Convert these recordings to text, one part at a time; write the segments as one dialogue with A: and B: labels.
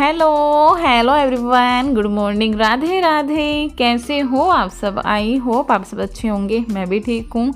A: Hello hello everyone, good morning, Radhe Radhe. कैसे हो आप सब? आई होप आप सब अच्छे होंगे, मैं भी ठीक हूँ।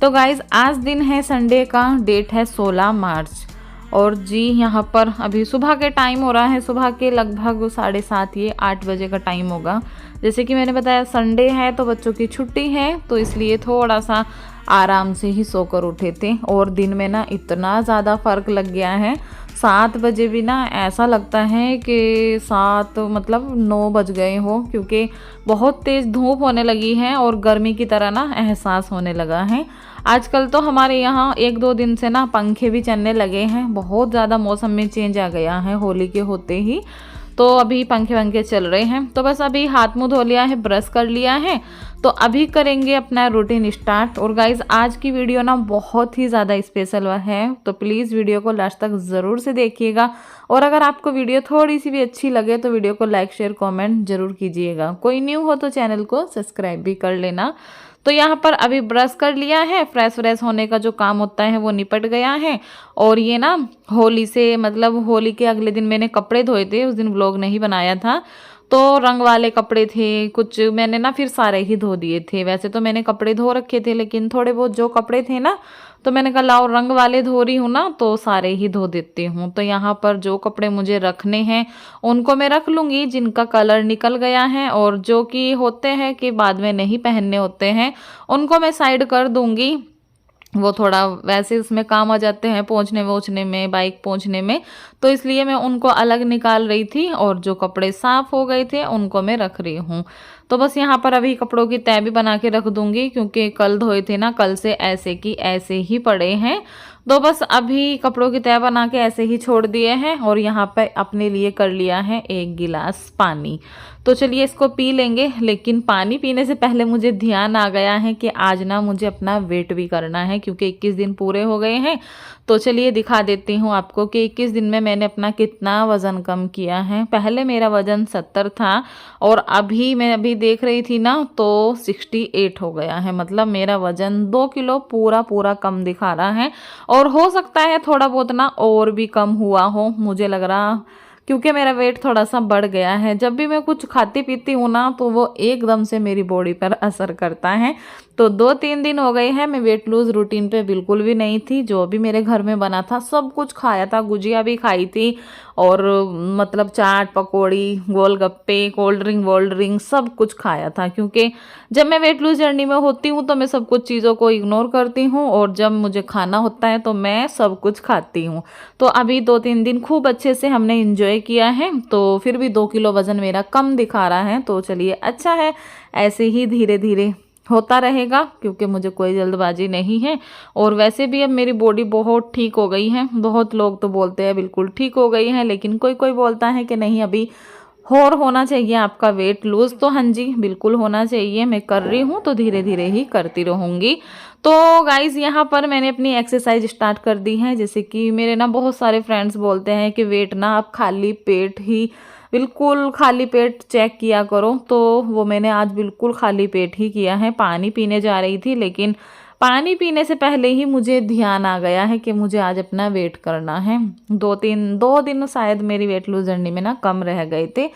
A: तो गाइज़ आज दिन है संडे का, डेट है 16 मार्च और जी यहाँ पर अभी सुबह के टाइम हो रहा है, सुबह के लगभग 7:30 ये 8 बजे का टाइम होगा। जैसे कि मैंने बताया संडे है तो बच्चों की छुट्टी है, तो इसलिए थोड़ा सा आराम से ही सोकर उठे थे। और दिन में ना इतना ज़्यादा फ़र्क लग गया है, 7 बजे भी ना ऐसा लगता है कि 7 मतलब 9 बज गए हो, क्योंकि बहुत तेज़ धूप होने लगी है और गर्मी की तरह ना एहसास होने लगा है। आजकल तो हमारे यहाँ 1-2 दिन से ना पंखे भी चलने लगे हैं, बहुत ज़्यादा मौसम में चेंज आ गया है होली के होते ही। तो अभी पंखे वंखे चल रहे हैं। तो बस अभी हाथ मुंह धो लिया है, ब्रश कर लिया है, तो अभी करेंगे अपना रूटीन स्टार्ट। और गाइज आज की वीडियो ना बहुत ही ज़्यादा स्पेशल है, तो प्लीज़ वीडियो को लास्ट तक ज़रूर से देखिएगा। और अगर आपको वीडियो थोड़ी सी भी अच्छी लगे तो वीडियो को लाइक शेयर कमेंट जरूर कीजिएगा। कोई न्यू हो तो चैनल को सब्सक्राइब भी कर लेना। तो यहाँ पर अभी ब्रश कर लिया है, फ्रेश व्रेश होने का जो काम होता है वो निपट गया है। और ये ना होली से मतलब होली के अगले दिन मैंने कपड़े धोए थे, उस दिन व्लॉग नहीं बनाया था, तो रंग वाले कपड़े थे कुछ, मैंने ना फिर सारे ही धो दिए थे। वैसे तो मैंने कपड़े धो रखे थे, लेकिन थोड़े बहुत जो कपड़े थे ना, तो मैंने कहा लाओ रंग वाले धो रही हूँ ना, तो सारे ही धो देती हूँ। तो यहाँ पर जो कपड़े मुझे रखने हैं उनको मैं रख लूँगी, जिनका कलर निकल गया है और जो कि होते हैं कि बाद में नहीं पहनने होते हैं उनको मैं साइड कर दूँगी। वो थोड़ा वैसे उसमें काम आ जाते हैं, पोंछने वोछने में, बाइक पोंछने में, तो इसलिए मैं उनको अलग निकाल रही थी। और जो कपड़े साफ़ हो गए थे उनको मैं रख रही हूँ। तो बस यहाँ पर अभी कपड़ों की तह भी बना के रख दूँगी, क्योंकि कल धोए थे ना, कल से ऐसे की ऐसे ही पड़े हैं। तो बस अभी कपड़ों की तह बना के ऐसे ही छोड़ दिए हैं। और यहाँ पे अपने लिए कर लिया है 1 गिलास पानी। तो चलिए इसको पी लेंगे, लेकिन पानी पीने से पहले मुझे ध्यान आ गया है कि आज ना मुझे अपना वेट भी करना है, क्योंकि 21 दिन पूरे हो गए हैं। तो चलिए दिखा देती हूँ आपको कि 21 दिन में मैंने अपना कितना वज़न कम किया है। पहले मेरा वज़न 70 था और अभी मैं देख रही थी ना, तो 68 हो गया है। मतलब मेरा वज़न 2 किलो पूरा कम दिखा रहा है। और हो सकता है थोड़ा बहुत ना और भी कम हुआ हो, मुझे लग रहा, क्योंकि मेरा वेट थोड़ा सा बढ़ गया है। जब भी मैं कुछ खाती पीती हूँ ना, तो वो एकदम से मेरी बॉडी पर असर करता है। तो 2-3 दिन हो गए हैं मैं वेट लूज़ रूटीन पे बिल्कुल भी नहीं थी। जो भी मेरे घर में बना था सब कुछ खाया था, गुजिया भी खाई थी, और मतलब चाट पकौड़ी, गोलगप्पे, कोल्ड ड्रिंक सब कुछ खाया था। क्योंकि जब मैं वेट लूज़ जर्नी में होती हूँ तो मैं सब कुछ चीज़ों को इग्नोर करती हूँ, और जब मुझे खाना होता है तो मैं सब कुछ खाती हूँ। तो अभी 2-3 दिन खूब अच्छे से हमने इंजॉय किया है, तो फिर भी 2 किलो वज़न मेरा कम दिखा रहा है। तो चलिए अच्छा है, ऐसे ही धीरे धीरे होता रहेगा, क्योंकि मुझे कोई जल्दबाजी नहीं है। और वैसे भी अब मेरी बॉडी बहुत ठीक हो गई है। बहुत लोग तो बोलते हैं बिल्कुल ठीक हो गई है, लेकिन कोई कोई बोलता है कि नहीं अभी और होना चाहिए आपका वेट लूज़। तो हाँ जी, बिल्कुल होना चाहिए, मैं कर रही हूँ, तो धीरे धीरे ही करती रहूँगी। तो गाइज़ यहाँ पर मैंने अपनी एक्सरसाइज स्टार्ट कर दी है। जैसे कि मेरे ना बहुत सारे फ्रेंड्स बोलते हैं कि वेट ना आप खाली पेट ही, बिल्कुल खाली पेट चेक किया करो। तो वो मैंने आज बिल्कुल खाली पेट ही किया है। पानी पीने जा रही थी, लेकिन पानी पीने से पहले ही मुझे ध्यान आ गया है कि मुझे आज अपना वेट करना है। 2 दिन शायद मेरी वेट लूज जर्नी में ना कम रह गए थे,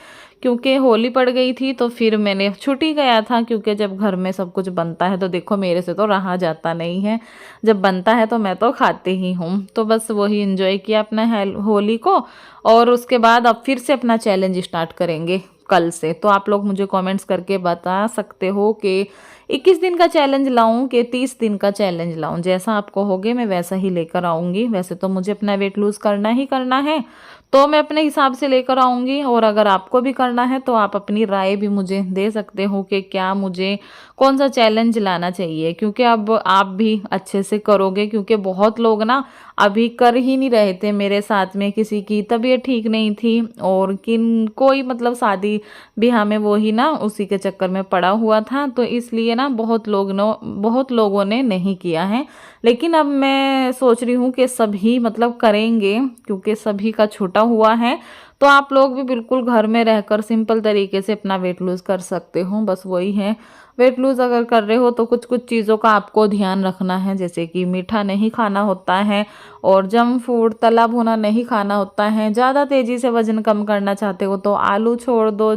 A: क्योंकि होली पड़ गई थी, तो फिर मैंने छुट्टी गया था। क्योंकि जब घर में सब कुछ बनता है तो देखो मेरे से तो रहा जाता नहीं है, जब बनता है तो मैं तो खाती ही हूँ। तो बस वही एंजॉय किया अपना होली को। और उसके बाद अब फिर से अपना चैलेंज स्टार्ट करेंगे कल से। तो आप लोग मुझे कमेंट्स करके बता सकते हो कि 21 दिन का चैलेंज लाऊं कि 30 दिन का चैलेंज लाऊं, जैसा आपको होगे मैं वैसा ही लेकर आऊँगी। वैसे तो मुझे अपना वेट लूज़ करना ही करना है, तो मैं अपने हिसाब से लेकर आऊँगी। और अगर आपको भी करना है तो आप अपनी राय भी मुझे दे सकते हो कि क्या मुझे कौन सा चैलेंज लाना चाहिए, क्योंकि अब आप भी अच्छे से करोगे। क्योंकि बहुत लोग ना अभी कर ही नहीं रहे थे मेरे साथ में, किसी की तबीयत ठीक नहीं थी और किन कोई मतलब शादी ब्याह में वो ही ना उसी के चक्कर में पड़ा हुआ था। तो इसलिए ना बहुत लोगों ने नहीं किया है। लेकिन अब मैं सोच रही हूँ कि सभी मतलब करेंगे, क्योंकि सभी का छूटा हुआ है। तो आप लोग भी बिल्कुल घर में रहकर सिंपल तरीके से अपना वेट लूज़ कर सकते हो। बस वही है, वेट लूज़ अगर कर रहे हो तो कुछ कुछ चीज़ों का आपको ध्यान रखना है, जैसे कि मीठा नहीं खाना होता है और जंक फूड तला भुना नहीं खाना होता है। ज़्यादा तेज़ी से वज़न कम करना चाहते हो तो आलू छोड़ दो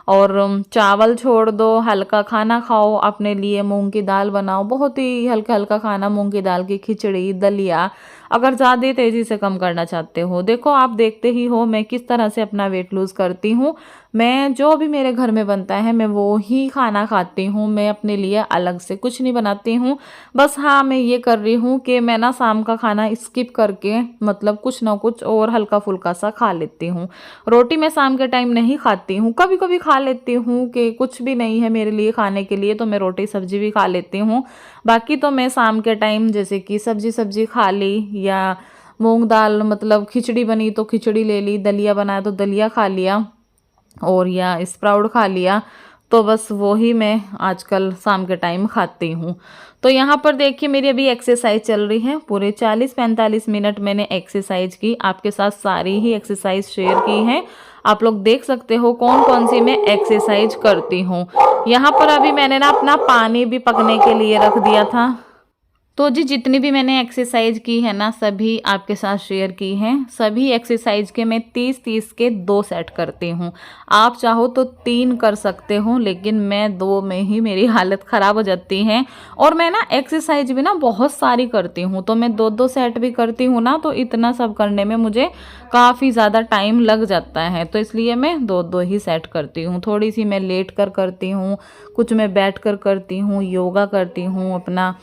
A: और चावल छोड़ दो, हल्का खाना खाओ, अपने लिए मूंग की दाल बनाओ, बहुत ही हल्का हल्का खाना, मूंग की दाल की खिचड़ी, दलिया, अगर ज़्यादा तेज़ी से कम करना चाहते हो। देखो आप देखते ही हो मैं किस तरह से अपना वेट लूज़ करती हूँ। मैं जो भी मेरे घर में बनता है मैं वो ही खाना खाती हूँ, मैं अपने लिए अलग से कुछ नहीं बनाती हूँ। बस हाँ, मैं ये कर रही हूँ कि मैं ना शाम का खाना स्किप करके मतलब कुछ ना कुछ और हल्का फुल्का सा खा लेती हूँ। रोटी मैं शाम के टाइम नहीं खाती हूँ, कभी कभी खा लेती हूँ कि कुछ भी नहीं है मेरे लिए खाने के लिए तो मैं रोटी सब्जी भी खा लेती हूँ। बाकी तो मैं शाम के टाइम जैसे कि सब्जी सब्जी खा ली, या मूंग दाल मतलब खिचड़ी बनी तो खिचड़ी ले ली, दलिया बनाया तो दलिया खा लिया, और या स्प्राउट खा लिया। तो बस वो ही मैं आजकल शाम के टाइम खाती हूँ। तो यहाँ पर देखिए मेरी अभी एक्सरसाइज चल रही है, पूरे 40-45 मिनट मैंने एक्सरसाइज की, आपके साथ सारी ही एक्सरसाइज शेयर की है। आप लोग देख सकते हो कौन कौन सी मैं एक्सरसाइज करती हूँ। यहाँ पर अभी मैंने ना अपना पानी भी पकने के लिए रख दिया था। तो जी जितनी भी मैंने एक्सरसाइज की है ना सभी आपके साथ शेयर की हैं। सभी एक्सरसाइज के मैं 30-30 के 2 सेट करती हूँ। आप चाहो तो 3 कर सकते हो, लेकिन मैं 2 में ही मेरी हालत ख़राब हो जाती है। और मैं ना एक्सरसाइज भी ना बहुत सारी करती हूँ, तो मैं 2-2 सेट भी करती हूँ ना, तो इतना सब करने में मुझे काफ़ी ज़्यादा टाइम लग जाता है। तो इसलिए मैं 2-2 ही सेट करती हूँ। थोड़ी सी मैं लेट कर करती हूँ, कुछ मैं बैठ कर करती हूँ, योगा करती हूँ अपना।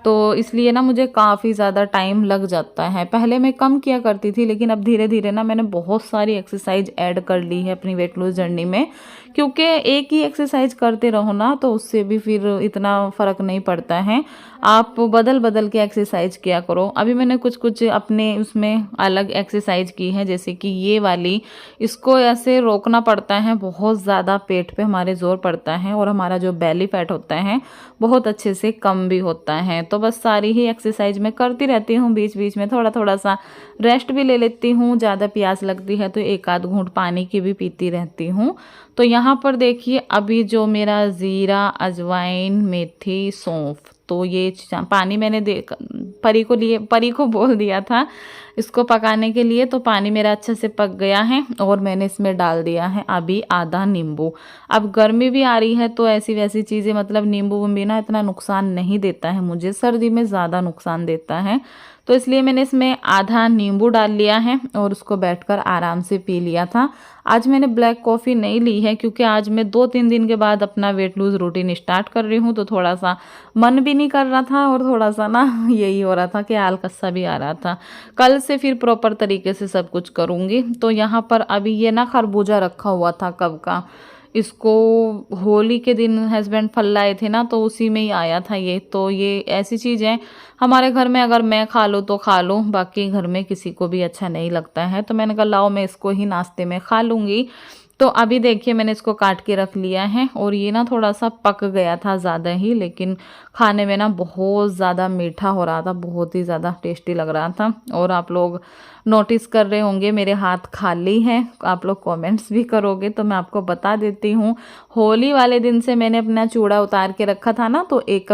A: तो इसलिए ना मुझे काफ़ी ज़्यादा टाइम लग जाता है। पहले मैं कम किया करती थी, लेकिन अब धीरे धीरे ना मैंने बहुत सारी एक्सरसाइज ऐड कर ली है अपनी वेट लूज जर्नी में, क्योंकि एक ही एक्सरसाइज करते रहो ना तो उससे भी फिर इतना फ़र्क नहीं पड़ता है। आप बदल बदल के एक्सरसाइज किया करो। अभी मैंने कुछ कुछ अपने उसमें अलग एक्सरसाइज की है, जैसे कि ये वाली, इसको ऐसे रोकना पड़ता है, बहुत ज़्यादा पेट पे हमारे जोर पड़ता है और हमारा जो बेली फैट होता है बहुत अच्छे से कम भी होता है। तो बस सारी ही एक्सरसाइज मैं करती रहती हूँ, बीच बीच में थोड़ा थोड़ा सा रेस्ट भी ले लेती हूँ। ज़्यादा प्यास लगती है तो एक आध घूंट पानी की भी पीती रहती हूँ। तो यहाँ पर देखिए अभी जो मेरा ज़ीरा, अजवाइन, मेथी, सौंफ, तो ये पानी मैंने परी को बोल दिया था इसको पकाने के लिए, तो पानी मेरा अच्छे से पक गया है और मैंने इसमें डाल दिया है अभी आधा नींबू। अब गर्मी भी आ रही है तो ऐसी वैसी चीज़ें मतलब नींबू भी ना इतना नुकसान नहीं देता है, मुझे सर्दी में ज़्यादा नुकसान देता है। तो इसलिए मैंने इसमें आधा नींबू डाल लिया है और उसको बैठकर आराम से पी लिया था। आज मैंने ब्लैक कॉफ़ी नहीं ली है, क्योंकि आज मैं 2-3 दिन के बाद अपना वेट लूज़ रूटीन स्टार्ट कर रही हूँ, तो थोड़ा सा मन भी नहीं कर रहा था और थोड़ा सा ना यही हो रहा था कि आलकस सा भी आ रहा था। कल से फिर प्रॉपर तरीके से सब कुछ करूँगी। तो यहाँ पर अभी ये ना खरबूजा रखा हुआ था कब का, इसको होली के दिन हस्बैंड फल लाए थे ना, तो उसी में ही आया था ये। तो ये ऐसी चीज़ है हमारे घर में, अगर मैं खा लूँ तो खा लूँ, बाकी घर में किसी को भी अच्छा नहीं लगता है। तो मैंने कहा लाओ मैं इसको ही नाश्ते में खा लूँगी। तो अभी देखिए मैंने इसको काट के रख लिया है और ये ना थोड़ा सा पक गया था ज़्यादा ही, लेकिन खाने में ना बहुत ज़्यादा मीठा हो रहा था, बहुत ही ज़्यादा टेस्टी लग रहा था। और आप लोग नोटिस कर रहे होंगे मेरे हाथ खाली हैं, आप लोग कमेंट्स भी करोगे तो मैं आपको बता देती हूँ। होली वाले दिन से मैंने अपना चूड़ा उतार के रखा था ना, तो एक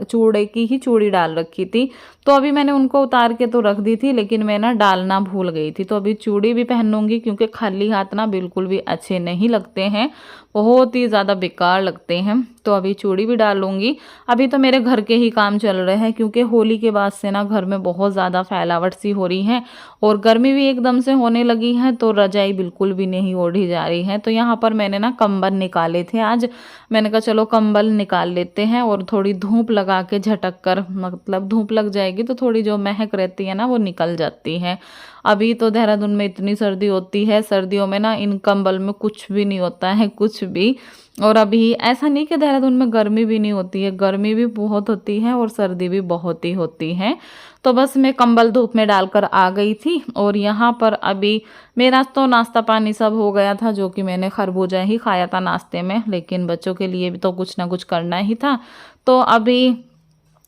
A: चूड़े की ही चूड़ी डाल रखी थी, तो अभी मैंने उनको उतार के तो रख दी थी, लेकिन मैं ना डालना भूल गई थी। तो अभी चूड़ी भी पहनूंगी, क्योंकि खाली हाथ ना बिल्कुल भी अच्छे नहीं लगते हैं, बहुत ही ज़्यादा बेकार लगते हैं। तो अभी चूड़ी भी डाल लूँगी। अभी तो मेरे घर के ही काम चल रहे हैं, क्योंकि होली के बाद से ना घर में बहुत ज़्यादा फैलावट सी हो रही है और गर्मी भी एकदम से होने लगी है, तो रजाई बिल्कुल भी नहीं ओढ़ी जा रही है। तो यहाँ पर मैंने ना कंबल निकाले थे आज, मैंने कहा चलो कंबल निकाल लेते हैं और थोड़ी धूप लगा के झटक कर, मतलब धूप लग जाएगी तो थोड़ी जो महक रहती है ना वो निकल जाती है। अभी तो देहरादून में इतनी सर्दी होती है, सर्दियों में ना इन कंबल में कुछ भी नहीं होता है, कुछ भी। और अभी ऐसा नहीं कि देहरादून में गर्मी भी नहीं होती है, गर्मी भी बहुत होती है और सर्दी भी बहुत ही होती है। तो बस मैं कंबल धूप में डालकर आ गई थी। और यहाँ पर अभी मेरा तो नाश्ता पानी सब हो गया था, जो कि मैंने खरबूजा ही खाया था नाश्ते में, लेकिन बच्चों के लिए भी तो कुछ ना कुछ करना ही था। तो अभी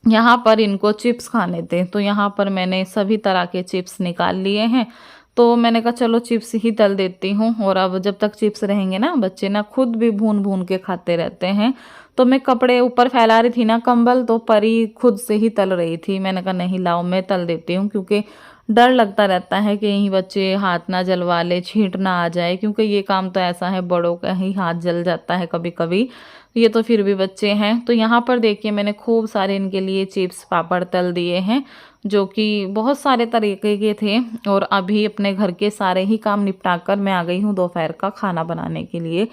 A: यहाँ पर इनको चिप्स खाने थे, तो यहाँ पर मैंने सभी तरह के चिप्स निकाल लिए हैं। तो मैंने कहा चलो चिप्स ही तल देती हूँ। और अब जब तक चिप्स रहेंगे ना, बच्चे ना खुद भी भून भून के खाते रहते हैं। तो मैं कपड़े ऊपर फैला रही थी ना, कंबल, तो परी खुद से ही तल रही थी। मैंने कहा नहीं लाओ मैं तल देती हूँ, क्योंकि डर लगता रहता है कि यहीं बच्चे हाथ ना जलवा ले, छींट ना आ जाए, क्योंकि ये काम तो ऐसा है बड़ों का ही हाथ जल जाता है कभी कभी। ये तो फिर भी बच्चे हैं। तो यहाँ पर देखिए मैंने खूब सारे इनके लिए चिप्स पापड़ तल दिए हैं, जो कि बहुत सारे तरीके के थे। और अभी अपने घर के सारे ही काम निपटा कर मैं आ गई हूँ दोपहर का खाना बनाने के लिए।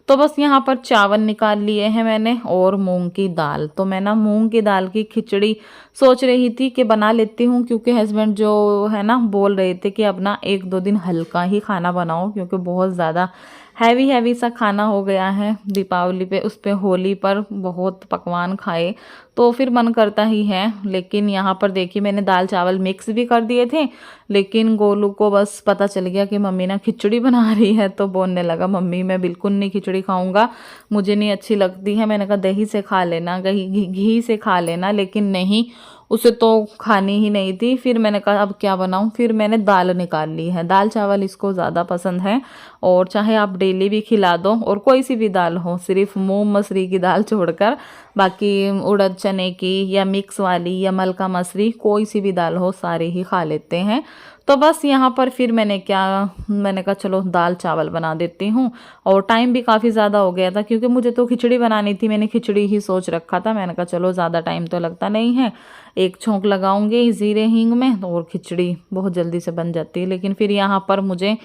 A: तो बस यहाँ पर चावल निकाल लिए हैं मैंने और मूंग की दाल। तो मैं ना मूंग की दाल की खिचड़ी सोच रही थी कि बना लेती हूँ, क्योंकि हस्बैंड जो है ना बोल रहे थे कि अब ना 1-2 दिन हल्का ही खाना बनाओ, क्योंकि बहुत ज़्यादा हैवी हैवी सा खाना हो गया है। दीपावली पे, उस पे होली पर बहुत पकवान खाए तो फिर मन करता ही है। लेकिन यहाँ पर देखिए मैंने दाल चावल मिक्स भी कर दिए थे, लेकिन गोलू को बस पता चल गया कि मम्मी ना खिचड़ी बना रही है, तो बोलने लगा मम्मी मैं बिल्कुल नहीं खिचड़ी खाऊंगा, मुझे नहीं अच्छी लगती है। मैंने कहा दही से खा लेना, घी से खा लेना, लेकिन नहीं, उसे तो खानी ही नहीं थी। फिर मैंने कहा अब क्या बनाऊं, फिर मैंने दाल निकाल ली है। दाल चावल इसको ज़्यादा पसंद है, और चाहे आप डेली भी खिला दो, और कोई सी भी दाल हो, सिर्फ मूंग मसूरी की दाल छोड़कर, बाकी उड़द चने की या मिक्स वाली या मलका मसूरी, कोई सी भी दाल हो सारे ही खा लेते हैं। तो बस यहाँ पर फिर मैंने कहा चलो दाल चावल बना देती हूँ। और टाइम भी काफ़ी ज़्यादा हो गया था, क्योंकि मुझे तो खिचड़ी बनानी थी, मैंने खिचड़ी ही सोच रखा था। मैंने कहा चलो ज़्यादा टाइम तो लगता नहीं है, एक छोंक लगाऊंगी ज़ीरे हींग में, और खिचड़ी बहुत जल्दी से बन जाती है। लेकिन फिर यहाँ पर मुझे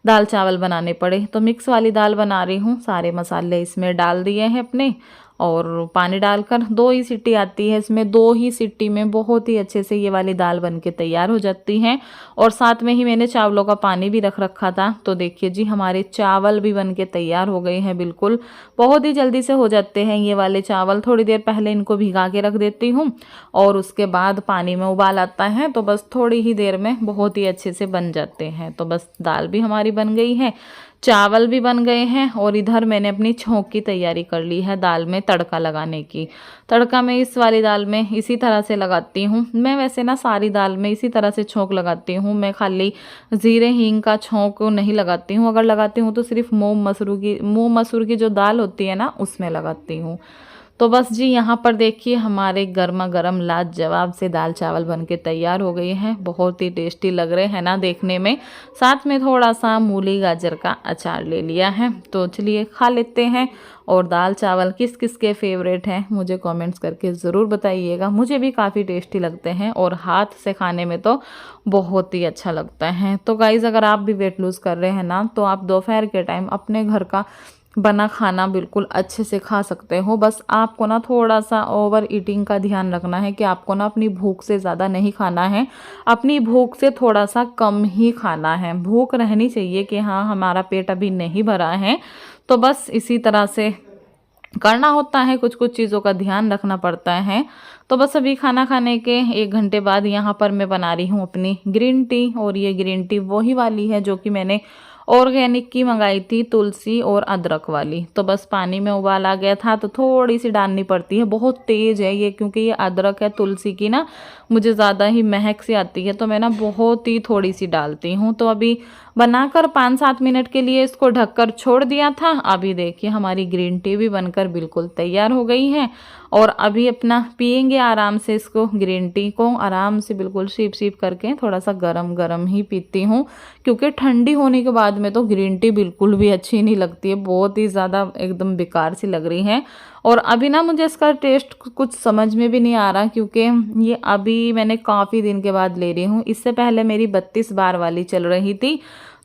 A: दाल चावल बनाने पड़े। तो मिक्स वाली दाल बना रही हूँ, सारे मसाले इसमें डाल दिए हैं अपने, और पानी डालकर 2 ही सीटी आती है इसमें, 2 ही सीटी में बहुत ही अच्छे से ये वाली दाल बन के तैयार हो जाती है। और साथ में ही मैंने चावलों का पानी भी रख रखा था। तो देखिए जी हमारे चावल भी बन के तैयार हो गए हैं बिल्कुल, बहुत ही जल्दी से हो जाते हैं ये वाले चावल। थोड़ी देर पहले इनको भिगा के रख देती हूँ, और उसके बाद पानी में उबाल आता है, तो बस थोड़ी ही देर में बहुत ही अच्छे से बन जाते हैं। तो बस दाल भी हमारी बन गई है, चावल भी बन गए हैं, और इधर मैंने अपनी छोंक की तैयारी कर ली है दाल में तड़का लगाने की। तड़का मैं इस वाली दाल में इसी तरह से लगाती हूँ। मैं वैसे ना सारी दाल में इसी तरह से छोंक लगाती हूँ, मैं खाली ज़ीरे हींग का छोंक नहीं लगाती हूँ। अगर लगाती हूँ तो सिर्फ मूंग मसूर की जो दाल होती है ना, उसमें लगाती हूँ। तो बस जी यहाँ पर देखिए हमारे गर्मा गर्म लाजवाब से दाल चावल बन के तैयार हो गए हैं। बहुत ही टेस्टी लग रहे हैं ना देखने में। साथ में थोड़ा सा मूली गाजर का अचार ले लिया है। तो चलिए खा लेते हैं। और दाल चावल किस किस के फेवरेट हैं मुझे कमेंट्स करके ज़रूर बताइएगा। मुझे भी काफ़ी टेस्टी लगते हैं, और हाथ से खाने में तो बहुत ही अच्छा लगता है। तो गाइज़ अगर आप भी वेट लूज़ कर रहे हैं ना, तो आप दोपहर के टाइम अपने घर का बना खाना बिल्कुल अच्छे से खा सकते हो। बस आपको ना थोड़ा सा ओवर ईटिंग का ध्यान रखना है, कि आपको ना अपनी भूख से ज़्यादा नहीं खाना है, अपनी भूख से थोड़ा सा कम ही खाना है। भूख रहनी चाहिए कि हाँ हमारा पेट अभी नहीं भरा है। तो बस इसी तरह से करना होता है, कुछ कुछ चीज़ों का ध्यान रखना पड़ता है। तो बस अभी खाना खाने के 1 घंटे बाद यहाँ पर मैं बना रही हूँ अपनी ग्रीन टी। और ये ग्रीन टी वही वाली है जो कि मैंने ऑर्गेनिक की मंगाई थी, तुलसी और अदरक वाली। तो बस पानी में उबाल आ गया था, तो थोड़ी सी डालनी पड़ती है, बहुत तेज़ है ये, क्योंकि ये अदरक है, तुलसी की ना मुझे ज़्यादा ही महक सी आती है, तो मैं ना बहुत ही थोड़ी सी डालती हूँ। तो अभी बनाकर 5-7 मिनट के लिए इसको ढककर छोड़ दिया था। अभी देखिए हमारी ग्रीन टी भी बनकर बिल्कुल तैयार हो गई है, और अभी अपना पियेंगे आराम से। इसको ग्रीन टी को आराम से बिल्कुल सीप सीप करके, थोड़ा सा गरम गरम ही पीती हूँ, क्योंकि ठंडी होने के बाद में तो ग्रीन टी बिल्कुल भी अच्छी नहीं लगती है, बहुत ही ज़्यादा एकदम बेकार सी लग रही है। और अभी ना मुझे इसका टेस्ट कुछ समझ में भी नहीं आ रहा, क्योंकि ये अभी मैंने काफ़ी दिन के बाद ले रही हूँ। इससे पहले मेरी 32 बार वाली चल रही थी,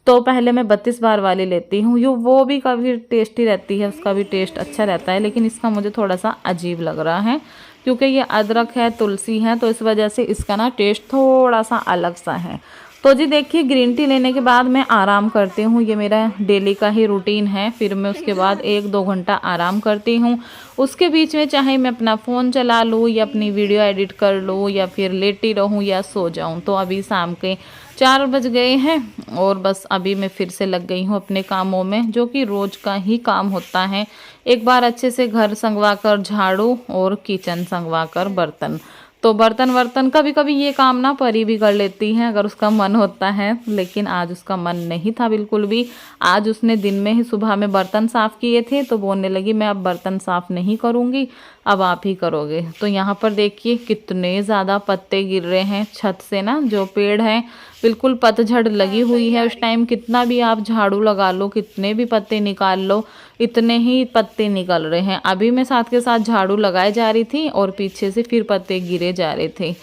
A: तो पहले मैं 32 बार वाली लेती हूँ। वो भी काफ़ी टेस्टी रहती है, उसका भी टेस्ट अच्छा रहता है, लेकिन इसका मुझे थोड़ा सा अजीब लग रहा है, क्योंकि ये अदरक है, तुलसी है, तो इस वजह से इसका ना टेस्ट थोड़ा सा अलग सा है। तो जी देखिए ग्रीन टी लेने के बाद मैं आराम करती हूँ, ये मेरा डेली का ही रूटीन है। फिर मैं उसके बाद 1-2 घंटा आराम करती हूँ। उसके बीच में चाहे मैं अपना फ़ोन चला लूँ, या अपनी वीडियो एडिट कर लूँ, या फिर लेटी रहूँ, या सो जाऊँ। तो अभी शाम के 4 बज गए हैं, और बस अभी मैं फिर से लग गई हूँ अपने कामों में, जो कि रोज़ का ही काम होता है। एक बार अच्छे से घर संगवा कर झाड़ू, और किचन संगवा कर बर्तन। तो बर्तन वर्तन कभी कभी ये काम ना परी भी कर लेती है अगर उसका मन होता है, लेकिन आज उसका मन नहीं था बिल्कुल भी। आज उसने दिन में ही सुबह में बर्तन साफ़ किए थे तो बोलने लगी मैं अब बर्तन साफ़ नहीं करूँगी, अब आप ही करोगे। तो यहाँ पर देखिए कितने ज़्यादा पत्ते गिर रहे हैं छत से ना, जो पेड़ है बिल्कुल पतझड़ लगी हुई है उस टाइम। कितना भी आप झाड़ू लगा लो, कितने भी पत्ते निकाल लो, इतने ही पत्ते निकल रहे हैं। अभी मैं साथ के साथ झाड़ू लगाए जा रही थी और पीछे से फिर पत्ते गिरे जा रहे थे।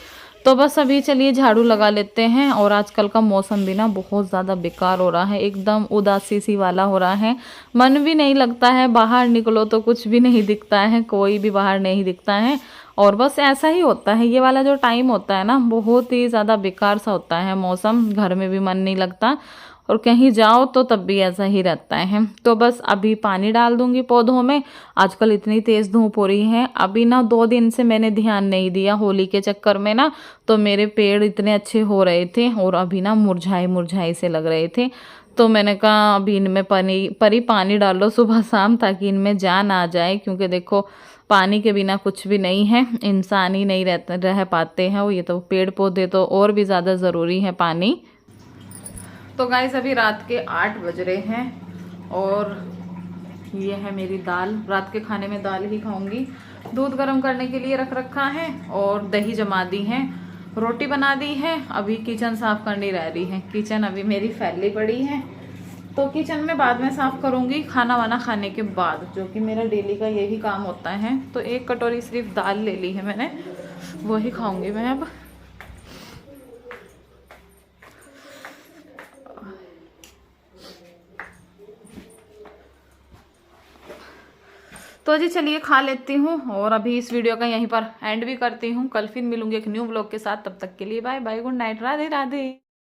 A: तो बस अभी चलिए झाड़ू लगा लेते हैं। और आजकल का मौसम भी ना बहुत ज़्यादा बेकार हो रहा है, एकदम उदासी सी वाला हो रहा है, मन भी नहीं लगता है, बाहर निकलो तो कुछ भी नहीं दिखता है, कोई भी बाहर नहीं दिखता है। और बस ऐसा ही होता है, ये वाला जो टाइम होता है ना बहुत ही ज़्यादा बेकार सा होता है मौसम, घर में भी मन नहीं लगता और कहीं जाओ तो तब भी ऐसा ही रहता है। तो बस अभी पानी डाल दूंगी पौधों में। आजकल इतनी तेज़ धूप हो रही है, अभी ना 2 दिन से मैंने ध्यान नहीं दिया होली के चक्कर में ना, तो मेरे पेड़ इतने अच्छे हो रहे थे और अभी ना मुरझाए मुरझाए से लग रहे थे। तो मैंने कहा अभी इनमें परी पानी डालो सुबह शाम ताकि इनमें जान आ जाए, क्योंकि देखो पानी के बिना कुछ भी नहीं है, इंसान ही नहीं रह पाते हैं, वो ये तो पेड़ पौधे तो और भी ज़्यादा ज़रूरी है पानी। तो गाइस अभी रात के 8 बज रहे हैं और ये है मेरी दाल। रात के खाने में दाल ही खाऊंगी। दूध गर्म करने के लिए रख रखा है और दही जमा दी है, रोटी बना दी है। अभी किचन साफ करनी रह रही है, किचन अभी मेरी फैली पड़ी है, तो किचन में बाद में साफ करूंगी खाना वाना खाने के बाद, जो कि मेरा डेली का यही काम होता है। तो 1 कटोरी सिर्फ दाल ले ली है मैंने, वही खाऊंगी मैं अब। तो जी चलिए खा लेती हूँ और अभी इस वीडियो का यहीं पर एंड भी करती हूँ। कल फिर मिलूंगी एक न्यू व्लॉग के साथ, तब तक के लिए bye bye, good night, Radhe Radhe.